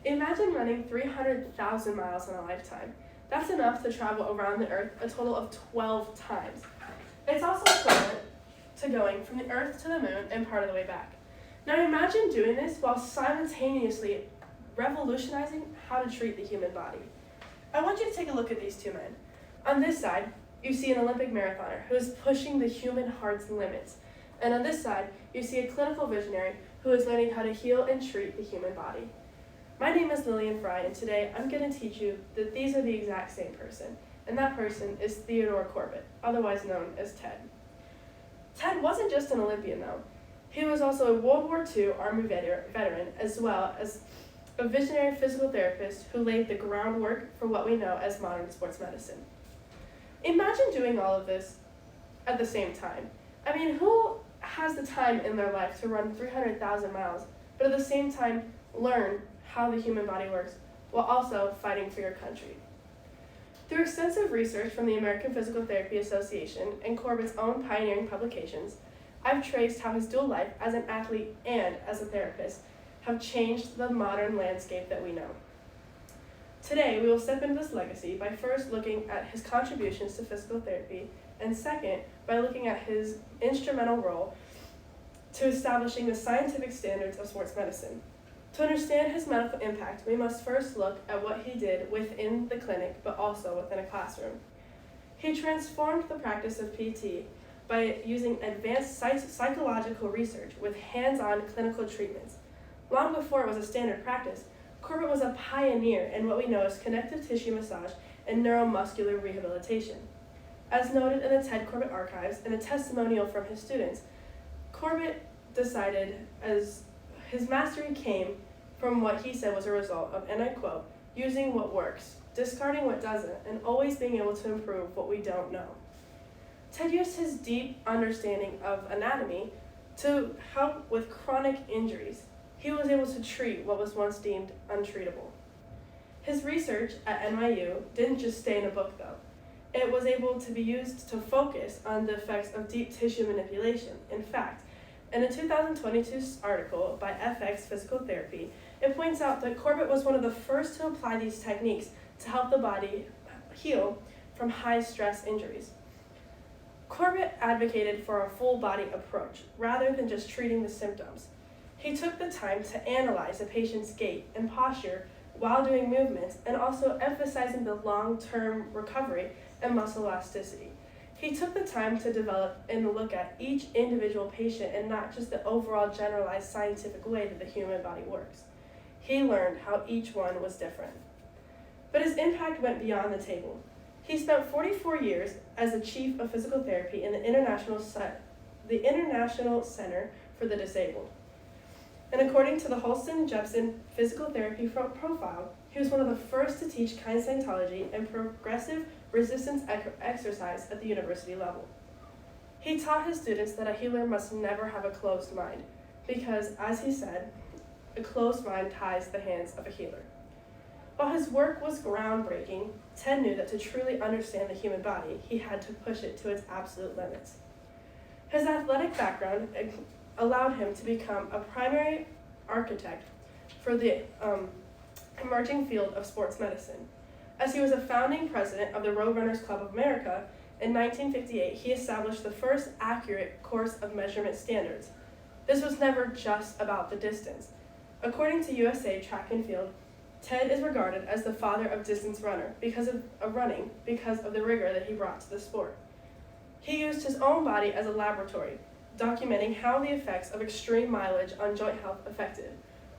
Imagine running 300,000 miles in a lifetime. That's enough to travel around the Earth a total of 12 times. It's also equivalent to going from the Earth to the Moon and part of the way back. Now imagine doing this while simultaneously revolutionizing how to treat the human body. I want you to take a look at these two men. On this side, you see an Olympic marathoner who is pushing the human heart's limits. And on this side, you see a clinical visionary who is learning how to heal and treat the human body. My name is Lillian Frye, and today I'm going to teach you that these are the exact same person, and that person is Theodore Corbett, otherwise known as Ted. Ted wasn't just an Olympian, though. He was also a World War II Army veteran, as well as a visionary physical therapist who laid the groundwork for what we know as modern sports medicine. Imagine doing all of this at the same time. I mean, who has the time in their life to run 300,000 miles, but at the same time learn how the human body works while also fighting for your country? Through extensive research from the American Physical Therapy Association and Corbett's own pioneering publications, I've traced how his dual life as an athlete and as a therapist have changed the modern landscape that we know. Today, we will step into this legacy by first looking at his contributions to physical therapy, and second, by looking at his instrumental role to establishing the scientific standards of sports medicine. To understand his medical impact, we must first look at what he did within the clinic, but also within a classroom. He transformed the practice of PT by using advanced psychological research with hands-on clinical treatments. Long before it was a standard practice, Corbett was a pioneer in what we know as connective tissue massage and neuromuscular rehabilitation. As noted in the Ted Corbett archives and a testimonial from his students, Corbett decided as his mastery came from what he said was a result of, and I quote, using what works, discarding what doesn't, and always being able to improve what we don't know. Ted used his deep understanding of anatomy to help with chronic injuries. He was able to treat what was once deemed untreatable. His research at NYU didn't just stay in a book, though. It was able to be used to focus on the effects of deep tissue manipulation. In fact, in a 2022 article by FX Physical Therapy, it points out that Corbett was one of the first to apply these techniques to help the body heal from high-stress injuries. Corbett advocated for a full-body approach, rather than just treating the symptoms. He took the time to analyze a patient's gait and posture while doing movements, and also emphasizing the long-term recovery and muscle elasticity. He took the time to develop and look at each individual patient and not just the overall generalized scientific way that the human body works. He learned how each one was different. But his impact went beyond the table. He spent 44 years as the chief of physical therapy in the International Center for the Disabled. And according to the Holston-Jepson Physical Therapy Profile, he was one of the first to teach kinesiology and progressive resistance exercise at the university level. He taught his students that a healer must never have a closed mind, because, as he said, a closed mind ties the hands of a healer. While his work was groundbreaking, Ted knew that to truly understand the human body, he had to push it to its absolute limits. His athletic background allowed him to become a primary architect for the emerging field of sports medicine. As he was a founding president of the Road Runners Club of America, in 1958 he established the first accurate course of measurement standards. This was never just about the distance. According to USA Track and Field, Ted is regarded as the father of distance runner because of the rigor that he brought to the sport. He used his own body as a laboratory, documenting how the effects of extreme mileage on joint health affected.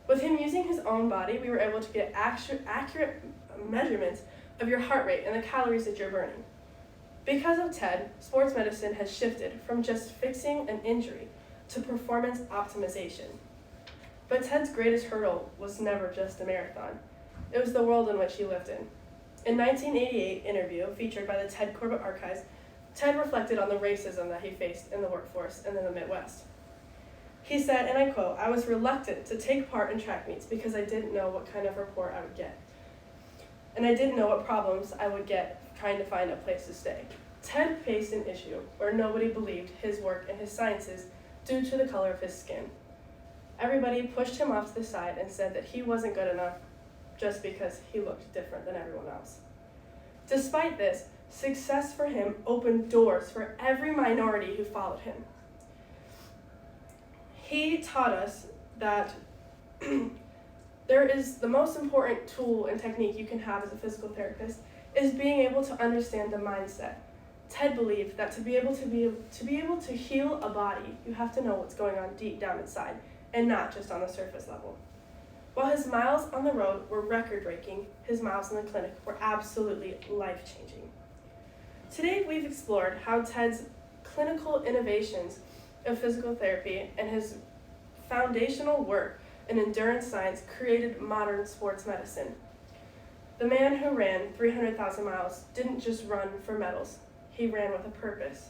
With him using his own body, we were able to get accurate measurements of your heart rate and the calories that you're burning. Because of Ted, sports medicine has shifted from just fixing an injury to performance optimization. But Ted's greatest hurdle was never just a marathon. It was the world in which he lived in. In 1988 interview featured by the Ted Corbett Archives, Ted reflected on the racism that he faced in the workforce and in the Midwest. He said, and I quote, "I was reluctant to take part in track meets because I didn't know what kind of report I would get. And I didn't know what problems I would get trying to find a place to stay." Ted faced an issue where nobody believed his work and his sciences due to the color of his skin. Everybody pushed him off to the side and said that he wasn't good enough just because he looked different than everyone else. Despite this, success for him opened doors for every minority who followed him. He taught us that there is the most important tool and technique you can have as a physical therapist is being able to understand the mindset. Ted believed that to be able to heal a body, you have to know what's going on deep down inside, and not just on the surface level. While his miles on the road were record-breaking, his miles in the clinic were absolutely life-changing. Today, we've explored how Ted's clinical innovations of physical therapy and his foundational work in endurance science created modern sports medicine. The man who ran 300,000 miles didn't just run for medals. He ran with a purpose.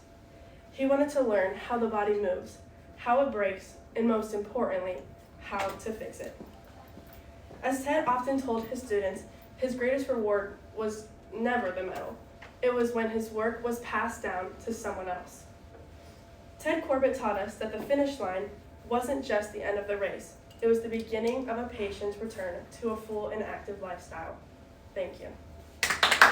He wanted to learn how the body moves, how it breaks, and most importantly, how to fix it. As Ted often told his students, his greatest reward was never the medal. It was when his work was passed down to someone else. Ted Corbett taught us that the finish line wasn't just the end of the race. It was the beginning of a patient's return to a full and active lifestyle. Thank you.